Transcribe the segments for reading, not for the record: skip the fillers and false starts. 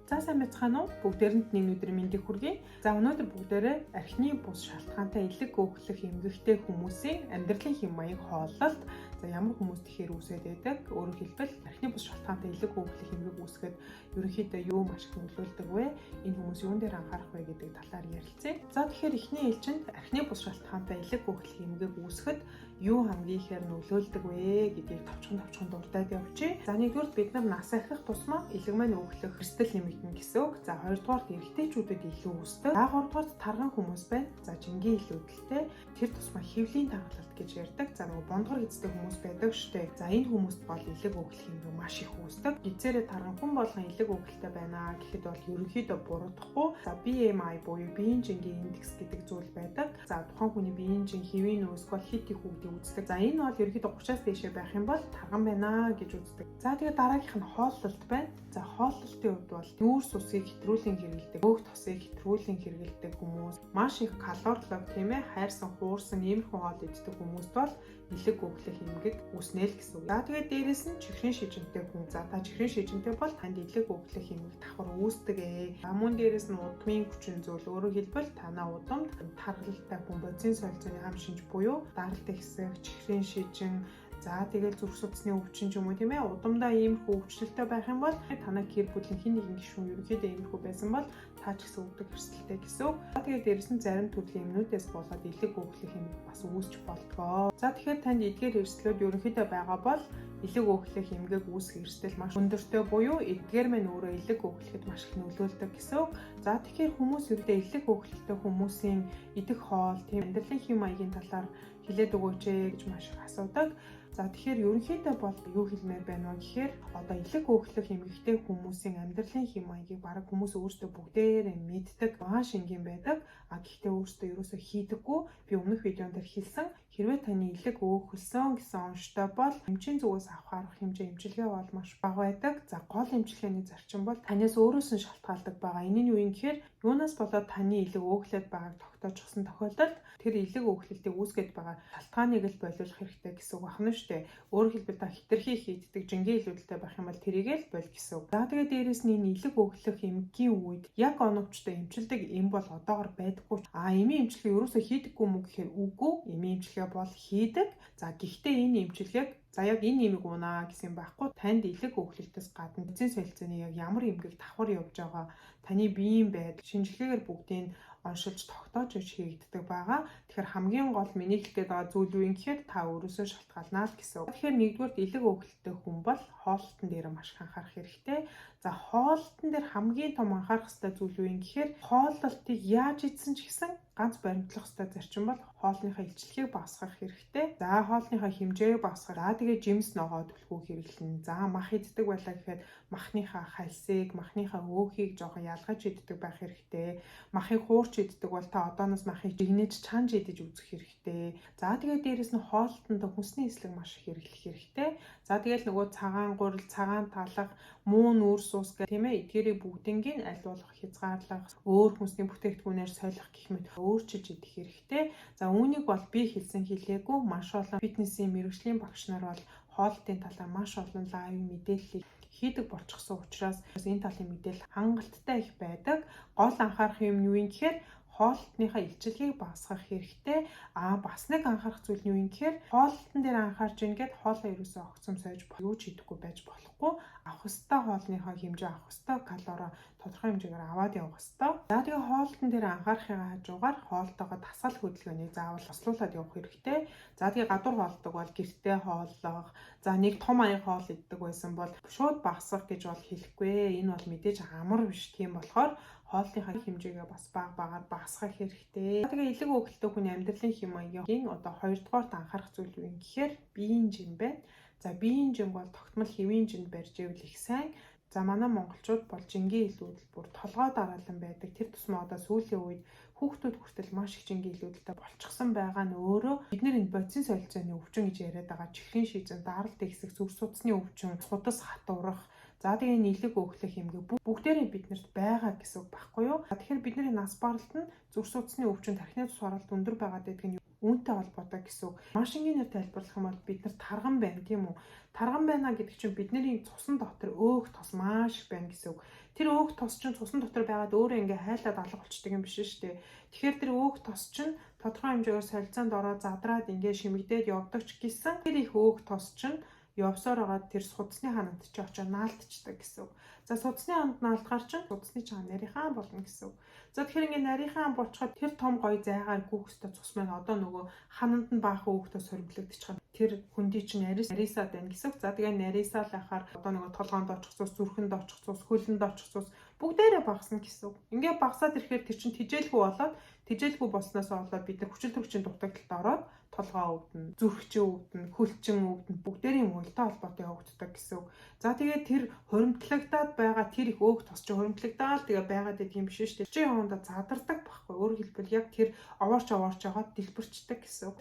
За сайн байцгаана уу? Бүгдээрэнд нэг өдрийн мэндийг хүргэе. За өнөөдөр бүгдээрээ архины бус шалтгаантай элэг өөхлөх эмгэгтэй хүмүүсийн амьдралын хэм маяг хооллолт ямар хүмүүс тэгэхээр үүсээд байдаг. Өөрөөр хэлбэл архины бус шалтгаантай элэг өөхлөх эмгэг үүсгэхэд ерөнхийдөө юу маш их нөлөөлдөг вэ? Энэ хүмүүс юун дээр анхаарах вэ гэдэг талаар ярилцъя. За тэгэхээр эхний ээлжинд архины бус шалтгаантай элэг өөхлөх эмгэг үүсгэхэд юу хамгийн ихээр нөлөөлдөг вэ гэдгийг товчхон дурдаад явчих. За нэгдүгээр бид нар нас архих тусмаа элэг маань өөхлөх эрсдэл нэмэгдэнэ гэсэн үг. За хоёрдугаар эрэгтэйчүүдэд илүү үүсдэг. За гуравдугаар тарган хүмүүс байна. За жингийн илүүдэлтэй тэр тусмаа хөвлийн тагалалт гэж ярьдаг. За нөгөө бондгор эздэг хүмүүс байдаг штэ. За энэ хүмүүст бол элэг өөхлөх юм маш их үүсдэг. Гизээрээ тарган хүн болгон элэг өөхлөлтэй байна гэхэд бол ерөнхийдөө буруудахгүй. За BMI буюу биеийн жингийн индекс гэдэг зүйл байдаг. За тухайн хүний биеийн жин хэвийн нөөц бол хит их үгдийг үздэг. За энэ бол ерөнхийдөө 30-аас дээшээ байх юм бол тарган байна гэж үздэг. За тэгээ дараагийнх нь хооллолт байна. За хооллолтын хувьд бол нүүрс усыг хэтрүүлэн хэрэглэдэг, өөх тосыг хэтрүүлэн хэрэглэдэг хүмүүс, маш их калорилог тийм ээ, хайрсан, хуурсан иймэрхүү хоол иддэг хүмүүст бол элэг өөхлөх эмгэг үүснэ л гэсэн үг. За тэгээд дээрэс нь чихрийн шижинтэй хүн. За та чихрийн шижинтэй бол танд элэг өөхлөх эмгэг давхар үүсдэг ээ. Мөн дээрэс нь удмын хүчин зүйл, өөрөөр хэлбэл танаа удамд тархалтай хүн бодис солилцооны хам шинж буюу даралт ихсэх, чихрийн шижин, за тэгэл зүрх судасны өвчин ч юм уу тийм ээ, удамдаа иймэрхүү өвчлөлтэй байх юм бол танай гэр бүлийн хин нэгэн гишүүн ерөнхийдөө иймэрхүү байсан бол та ч гэсэн өвдөг эрсдэлтэй гэсэн үг. За тэгээд дээрэс нь зарим төрлийн эмнүүдээс болоод элэг өөхлөх юм бас үүсч болтгоо. За тэгэхээр танд эдгээр эрсдлүүд ерөнхийдөө байгаа бол элэг өөхлөх эмгэг үүсэх эрсдэл маш өндөртэй буюу эдгээр маань өөрөө элэг өөхлөхөд маш их нөлөөлдөг гэсэн үг. За тэгэхээр хүмүүс ердөө элэг өөхлөлтэй хүмүүсийн идэх хоол, тийм амьдралын хэм маягийн талаар хэлээд өгөөч гэж маш их асуудаг. За тэгэхээр ерөнхийдөө бол юу хэлмээр байна вэ гэхээр одоо элэг өөхлөх эмгэгтэй хүмүүсийн амьдралын хэм маягийг бараг хүмүүс өөрсдөө бүгдээрээ мэддэг, маш энгийн байдаг. Гэхдээ өөрсдөө ерөөсөө хийдэггүй. Би өмнөх видеонд хэлсэн, хэрвээ таны элэг өөхөлсөн гэсэн онцтой бол эмчийн зүгээс авах хэмжээ эмчилгээ бол маш бага байдаг. За гол эмчилгээний зарчим бол танаас өөрөөс нь шалтгаалдаг байгаа. Энэ нь юу юм гэхээр юунаас болоод таны элэг өөхлөд байгааг тогтоожсон тохиолдолд тэр элэг өөхлөлтийг үүсгэж байгаа шалтгааныг л болиулах хэрэгтэй гэсэн үг байна шүү дээ. Өөрөөр хэлбэл та хитрхи хийддэг жингийн илүүдэлтэй байх юм бол тэрийг л боль гэсэн үг. За тэгээд дээрэс нь энэ элэг өөхлөх эмгийн үед яг оновчтой эмчилдэг эм бол одоогор байдаггүй. Эмийн эмчилгээ ерөөсөө хийдэггүй мүү гэхээр үгүй. Эмийн эмчилгээ бол хийдэг. За гэхдээ энэ эмчилгээг за яг энэ нэмийг уунаа гэсэн байхгүй. Танд элэг өөхлөлтөөс гадна эзэн солилцооны яг ямар эмгэг давхар явж байгаа, таны биеийн байдал, шинжилгээгээр бүгдийг оншилж тогтоож хийгддэг байгаа. Тэгэхээр хамгийн гол миний хэлэх гээд байгаа зүйл юу юм гэхээр та өөрөөсөө шалтгаалнаа л гэсэн үг. Тэгэхээр нэгдүгээр элэг өөхлөлттэй хүн бол хоолтон дээр маш их анхаарах хэрэгтэй. За хоолтон дээр хамгийн том анхаарах ёстой зүйл юу юм гэхээр хооллолтыг яаж идсэн ч гэсэн ганц баримтлах ёстой зарчим бол хоолныхаа илчлэгийг багасгах хэрэгтэй. За хоолныхаа хэмжээг багасгах. За тэгээ жимс ногоо түлхүү хэрэглэнэ. За мах иддэг байлаа гэхэд махныхаа хальсыг, махныхаа өөхийг жоохон ялгаж иддэг байх хэрэгтэй. Махыг хуурч иддэг бол та одооноос махыг жигнэж чанж идэж үзэх хэрэгтэй. За тэгээ дээрэс нь хоолтонд хүнсний эслэг маш их хэрэглэх хэрэгтэй. За тэгэл нөгөө цагаан гурил, цагаан талах, муу нүүрс ус гэх тийм ээ, эдгээрийг бүгднийг аль болох хязгаарлах, өөр хүнсний бүтээгдэхүүнээр солих гэх мэт өөрчилж идэх хэрэгтэй. За үүнийг бол би хэлсэн хэлээгүй маш олон фитнесийн мэргэжлийн багш нар бол хоолтын талаар маш олон лайв мэдээллийг хийдэг болчихсон учраас энэ талын мэдээлэл хангалттай их байдаг. Гол анхаарах юм юу юм гэхээр хоолтныхаа илчилгээг багасгах хэрэгтэй. Бас нэг анхаарах зүйл нь юу юм гэхээр хоолтон дээр анхаарч ингээд хоолоо ерөөсөө огцом сойж юу ч идэхгүй байж болохгүй. Авах ёстой хоолныхаа хэмжээ, авах ёстой калори тодорхой хэмжээгээр аваад явах ёстой. За тэгээ хоолтон дээр анхаарахын хажуугаар хоолтойгоо дасгал хөдөлгөөнийг заавал хослуулад явах хэрэгтэй. За тэгээ гадуур хоолдог бол гэртээ хооллох. За нэг том аяг хоол иддэг байсан бол шууд багасгах гэж бол хэлэхгүй. Энэ бол мэдээж амар биш. Тийм болохоор хоолныхаа хэмжээгээ бас багаар багасгах хэрэгтэй. Тэгээ элэг өөхлөлтөө хүний амьдралын хэм маягийн одоо хоёрдугаарт анхаарах зүйл юу юм гэхээр биеийн жим байна. За биеийн жим бол тогтмол хэвийн жинд барьж ивэл их сайн. За манай монголчууд бол жингийн илүүдэл бүр толгой дараалан байдаг. Тэр тусмаа одоо сүүлийн үед хүүхдүүд хүртэл маш их жингийн илүүдэлтэй болчихсон байгаа нь өөрөө бид энэ бодис солилцооны өвчин гэж яриад байгаа. Чихрийн шижин, даралт ихсэх, зүрх судасны өвчин, судас хатуурах. За тэгээ элэг өөхлөх эмгэг бүгдээрээ биднэрт байгаа гэсэн үг байхгүй юу? Тэгэхээр бидний нас баралт нь зүрх судасны өвчин, тархины цус оролт өндөр байгаад байдаг нь үүнтэй холбоотой гэсэн үг. Маш энгийнээр тайлбарлах юм бол бид нар тарган байна тийм үү? Тарган байна гэдэг чинь бидний цусан дотор өөх тос маш их байна гэсэн үг. Тэр өөх тос чинь цусан дотор байгаад өөрөө ингээ хайлаад алга болчдөг юм биш шүү дээ. Тэгэхээр тэр өөх тос чинь тодорхой хэмжээгээр солилцоонд ороод задраад ингээ шимэгдээд явдаг ч гэсэн тэр их өөх тос чинь явсаар байгаа тэр судасны ханад чи очиж наалтчдаг гэсэн үг. За судасны ханад наалтахаар чинь судасны чанга нарийнхан болно гэсэн үг. За тэгэхээр ингээ нарийнхан болчиход тэр том гоё зайгаар гүөхстэй цус маань одоо нөгөө хананд нь баахан өөхтөө сөрөглөгдөж байгаа. Тэр хүндий чинь нарийсаад байна гэсэн үг. За тэгээ нарийсаал яхаар одоо нөгөө толгоонд очих цус, зүрхэнд очих цус, хөлөнд очих цус бүгдээрээ багасна гэсэн үг. Ингээ багасаад ирэхээр тэр чинь тижээлгүй болоод тижээлгүй болсноос болоод бид нар хүчил төрөгчийн дутагдлалд ороод толгоо өвдөн, зүрхчин өвдөн, хөлчин өвдөн бүгдээрийн мөлтэй холбоотой явагддаг гэсэн үг. За тэгээд тэр хуримтлагдаад байгаа тэр их өөх тос чи хуримтлагдаад тэгээ байгаад байдаг юм биш шүү дээ. Чи явандаа задардаг байхгүй. Өөрөөр хэлбэл яг тэр овоорч яваад дэлбэрчдэг гэсэн үг.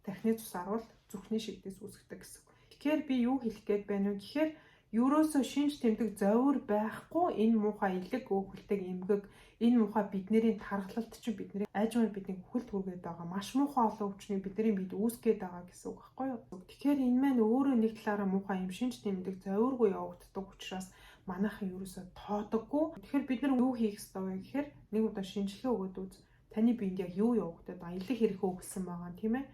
Тархины цус аруул зүрхний шигдээс үүсгдэг гэсэн үг. Тэгэхээр би юу хэлэх гээд байна вэ гэхээр ерөөсөө шинж тэмдэг зовир байхгүй энэ муухай илэг өөхөлтөг эмгэг энэ муухай бидний тархалт чинь бидний айжмаар бидний хөлт хүргээд байгаа маш муухай олон өвчнийг бидний бид үүсгээд байгаа гэсэн үг байхгүй юу. Тэгэхээр энэ маань өөрөө нэг талаараа муухай юм шинж тэмдэг зовиргүй явагддаг учраас манайхан ерөөсөө тоодоггүй. Тэгэхээр бид нар юу хийх ёстой вэ гэхээр нэг удаа шинжилгээ өгөөд үз. Таны биед яг юу явагдаад байгаа илэг хэрэг өөхсөн байгаа тийм ээ.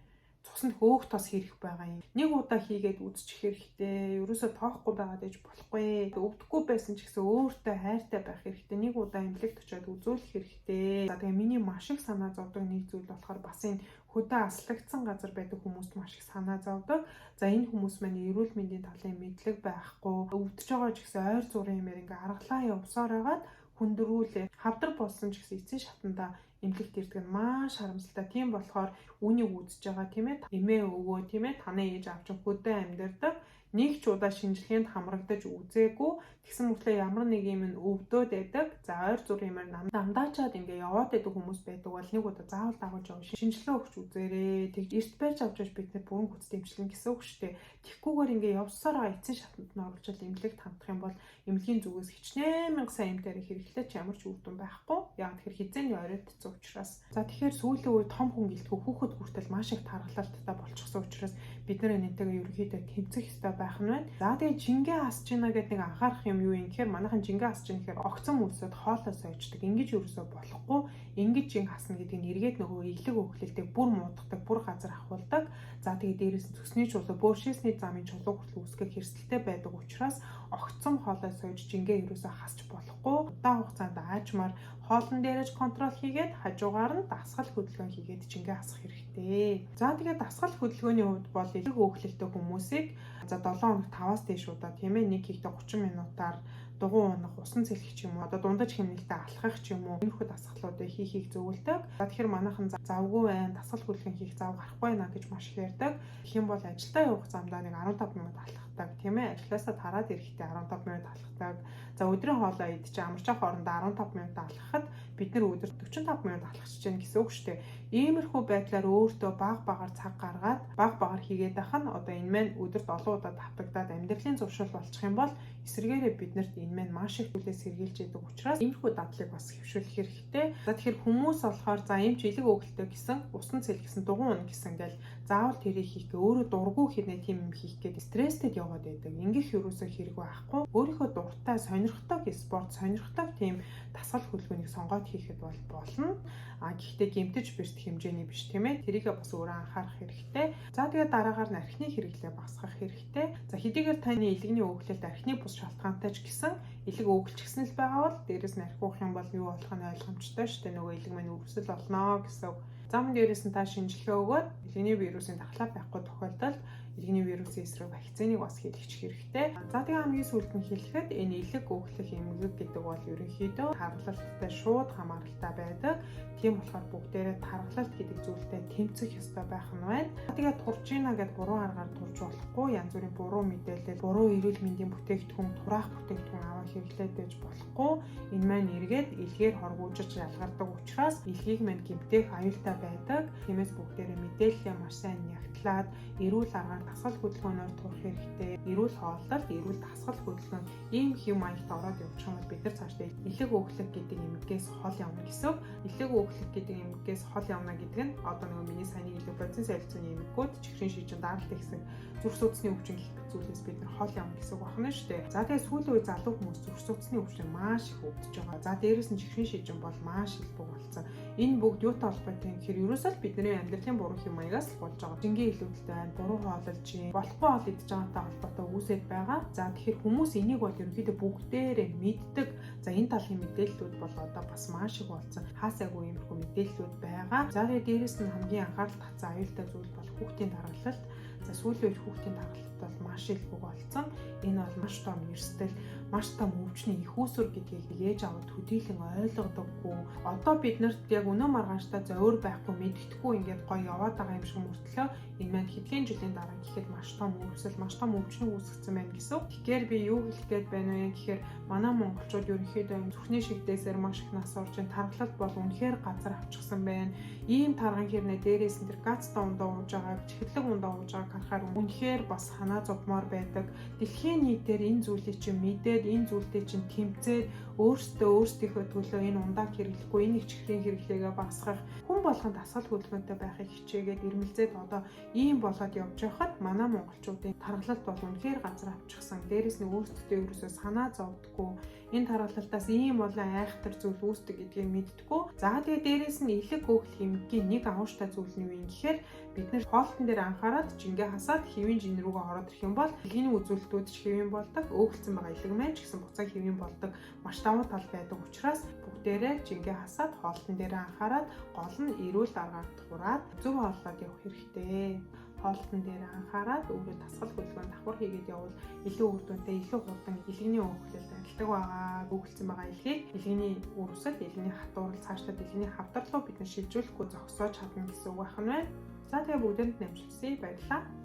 Цуснд хөөх тос хэрэг байгаа юм. Нэг удаа хийгээд үзчих хэрэгтэй. Ерөөсөө тоохгүй байгаад ээж болохгүй. Өвдөхгүй байсан ч гэсэн өөртөө хайртай байх хэрэгтэй. Нэг удаа эмнэлэгт очиод үзүүлэх хэрэгтэй. За тэгээ миний маш их санаа зовдөг нэг зүйл болохоор бас энэ хөдөө аслагдсан газар байдаг хүмүүст маш их санаа зовдөг. За энэ хүмүүс маань эрүүл мэндийн талын мэдлэг байхгүй. Өвдөж байгаа ч гэсэн ойр зургийн юмэр ингээ аргалаа явсаар хагаад хүндрүүлээ. Хавдар болсон ч гэсэн эцсийн шатанда эмнэлэгт ирдэг нь маш харамсалтай. Тийм болохоор үүнийг үзэж байгаа тийм ээ. Эмээ өвөө тийм ээ. Танай ээж авч хөдөө амьдардаг. Нэг ч удаа шинжилгээнд хамрагдаж үзээгүй. Тэгсэн мөртлөө ямар нэг юм нь өвдөөд байдаг. За ойр зургийн юмар намдаачаад ингээ яваад байдаг хүмүүс байдаг бол нэг удаа заавал дагуулж явж шинжилгээ өгч үзээрэй. Тэгж эрт барьж авч бид нар бүрэн хүч дэмжлэн гэсэн үг шүү дээ. Тэгхгүйгээр ингээ явсаар байгаа эцсийн шатанд нь оруулж эмнэлэгт хандах юм бол эмнэлгийн зүгээс хичнээн мянга сайн эмтээр хэрэглээ ч ямар ч үр дүн байхгүй. Яг тэгэхээр хизээний оройтцсан учраас. За тэгэхээр сүүлийн үед том хүн гэлтгүй хүүхэд хүртэл маш их тархалттай болчихсон учраас бид нар энэтэйгээ ерөнхийдөө тэмцэх ёстой байх нь байна. За тэгээ жингээ хасж гинэ гэдэг нэг анхаарах юм юу юм гэхээр манайхан жингээ хасж гинэ гэхээр огцон үлсэд хоолой сойждаг. Ингэж ерөөсөө болохгүй. Ингэж жинг хасна гэдэг нь эргээд нөгөө илэг өөхлөлтийг бүр муудахдаг, бүр газар ахуулдаг. За тэгээ дээрээс нь цөсний чулуу, бөөршөөсний замын чулуу хүртэл үүсгэх хэрэгсэлтэй байдаг учраас огцом хоолой сойж жингээ ерөөсөө хасч болохгүй. Удаан хугацаанд аажмаар хоолн дээрэж контрол хийгээд хажуугаар нь дасгал хөдөлгөөн хийгээд жингээ хасах хэрэгтэй. За тэгээд дасгал хөдөлгөөний хувьд бол илэг өөхлөлтөй хүмүүсийг за 7 хоног 5-аас дээш удаа тийм ээ нэг хийхдээ 30 минутаар дугуй унах, усан цэлэх ч юм уу, одоо дундаж хэмнэлтэд алхах ч юм уу, иймэрхүү дасгалуудыг хийхийг зөвлөдөг. За тэгэхээр манайхан завгүй байна, дасгал хөдөлгөөн хийх зав гарахгүй байна гэж маш их ярьдаг. Тэгэх юм бол ажилдаа явах замдаа нэг 15 минут алхахдаг, тийм ээ. Ажлаасаа тараад ирэхдээ 15 минут алхахдаг. За өдрийн хоолой идчих амарчаа хоорондоо 15 минут алхахад бид нар өдөрт 45 минут алхаж чинь гэсэн үг шүү дээ. Иймэрхүү байдлаар өөртөө баг багаар цаг гаргаад баг багаар хийгээд байх нь одоо энэ маань өдөрт олон удаа давтагдаад амьдралын зуршил болчих юм бол эсвэргээрээ биднэрт энэ маань маш их зүйлээс сэргийлж идэг учраас иймэрхүү дадлыг бас хэвшүүлэх хэрэгтэй. За тэгэхээр хүмүүс болохоор за эмч илэг өөхөлтөө гэсэн, усан цэл гэсэн, дугуй унах гэсэн ингээл заавал тэрийг хийх гээ өөрөө дургүй хийнэ тийм юм хийх гээд стресстэд яваад байдаг. Ингээх юусоо хэрэг байхгүй. Өөрийнхөө дуртай, сонирхтой спорт, сонирхтой тийм дасгал хөдөлгөөнийг сонгоод хийхэд бол болно. Гэхдээ гэмтэж бэрт хэмжээний биш тийм ээ. Тэрийгээ бас өөрөө анхаарах хэрэгтэй. За тэгээд дараагаар нь архины хэрэглээ басгах хэрэгтэй. За хэдийгээр таны илэгний өөхлөлт архины бус шалтгаантай ч гэсэн илэг өөхөлчихсэн л байгаа бол дээрээс нь архи уух юм бол юу болох нь ойлгомжтой шүү дээ. Нөгөө илэг маань үргэлжлэл болно гэсэн. Зам дээрээс нь та шинжилгээ өгөөд илэгний вирусын дахлаа байхгүй тохиолдолд илэгний вирусын эсрэг вакциныг бас хийлгэх хэрэгтэй. За тэгээ хамгийн сүүлд нь хэлэхэд энэ илэг өөхлөх эмгэг гэдэг бол ерөнхийдөө тархалттай шууд хамааралтай байдаг. Тийм болохоор бүгдээрээ тархалт гэдэг зүйлтэй тэмцэх ёстой байх нь байна. Тэгээд турж ийна гэд буруу аргаар турж болохгүй. Янз бүрийн буруу мэдээлэл, буруу эрүүл мэндийн бүтээгдэхүүн, тураах бүтээгдэхүүн аваа хэрэглээд байж болохгүй. Энэ маань эргээд илгээр хоргоожиж ялгардаг учраас илгийг маань гэмтэх аюултай байдаг. Тиймээс бүгдээрээ мэдээлэлээ маш сайн нягтлаад эрүүл аргаар дасгал хөдөлгөөнөөр турах хэрэгтэй. Эрүүл хооллолт, эрүүл дасгал хөдөлгөөн ийм хэв маягт ороод явчих юм бол бид нар цаашдаа элэг өөхлөг гэдэг эмгээс хол явна гэсэн. Элэг өөхлөг гэдэг эмгээс хол явна гэдэг нь одоо нөгөө миний сайн хэлдэг бодис солилцооны эмгүүд чихрийн шижин даралт ихсэг зүрх судасны өвчин гэх мэт зүйлээс бид нар хол явна гэсэн үг байна шүү дээ. За тэгээ сүүлийн үе залуу хүмүүс зүрх судасны өвчин маш их өвдөж байгаа. За дээрэс нь чихрийн шижин бол маш их болсон. Энэ бүгд юутай холбоотой юм гэхээр ерөөсөө л бидний амьдралын буруу хэм маягаас л болж байгаа. Жингийн илүүдэлтэй байна, буруу хооллож чинь, болохгүй хоол идэж байгаатай холбоотой үүсэж байгаа. За тэгэхээр хүмүүс энийг бол ерөнхийдөө бүгдээрээ мэддэг. За энэ талын мэдээллүүд бол одоо бас маш их болсон. Хаасаагүй иймэрхүү мэдээллүүд байгаа. За тэгээд дээрэс нь хамгийн анхаарал татсан аюултай зүйл бол хүүхдийн тархалт. За сүүлийн үед хүүхдийн тархалт бол маш их болсон. Энэ бол маш том эрсдэл, маш том өвчний их үүсвэр гэдгийг ээж аваад төдийлөн ойлгодоггүй. Одоо бид нарт яг өнөө маргааштай зовир байхгүй мэддэхгүй ингээд гоё яваад байгаа юм шиг мөртлөө энэ маань хэдхэн жилийн дараа гэхэд маш том өвсөл, маш том өвчнө үүсгэсэн байна гэсэн. Тэгэхээр би юу хэлэх гээд байна вэ гэхээр манай монголчууд ерөнхийдөө зүрхний шигдээсээр маш их нас орж ин тархалт бол үнэхээр газар авчихсан байна. Ийм тарган хэрнээ дээрээс нь тэр гацтай ундаа ууж байгаа, чихэрлэг ундаа ууж байгааг харахаар үнэхээр бас санаа зовмоор байдаг. Дэлхийн нийтээр энэ зүйлийг чинь мэдээд энэ зүйлтэй чинь тэмцээд өөрсдийнхөө төлөө энэ ундааг хэрэглэхгүй, энэ их чихрийн хэрэглээгээ багасгах, хүн болгонд дасгал хөдөлгөөнтэй байхыг хичээгээд ирмэлзээд одоо ийм болоод явж байхад манай монголчуудын тархалт бол үнэхээр газар авчихсан. Дээрээс нь өөрсдөө ерөөсөө санаа зовдөггүй. Энэ тархалтаас ийм болон айхтар зүйл үүсдэг гэдгийг мэддэггүй. За тэгээ дээрээс нь элэг өөхлөх эмгийн нэг авууштай зүйл нь юу юм гэхээр бид нэр хоолтон дээр анхаарал жингээ хасаад хэвийн жин рүүгээ ороод ирэх юм бол элгийн үзүүлэлтүүд ч хэвийн болдог, өөхлцэн байгаа элэг маань ч гэсэн буцаа хэвийн болдог. Маш давуу тал байдаг учраас бүгдээрээ жингээ хасаад хоолтон дээр анхаарал гол нь эрүүл аргаар тураад зөв хооллоод явах хэрэгтэй. Хоолтон дээр анхаарал өөрөө дасгал хөдөлгөөн давхар хийгээд явбал илүү үр дүнтэй, илүү хурдан элэгний өөхлөлд адилдаг байгаа. Өөхлцэн байгаа элгийг элэгний үрсэл, элэгний хатуурал цаашдаа элэгний хавдар руу бид шилжүүлэхгүй зогсоож чадна гэсэн үг байна. За тэгээ бүгдэнд нэмжлэсэй баярлалаа.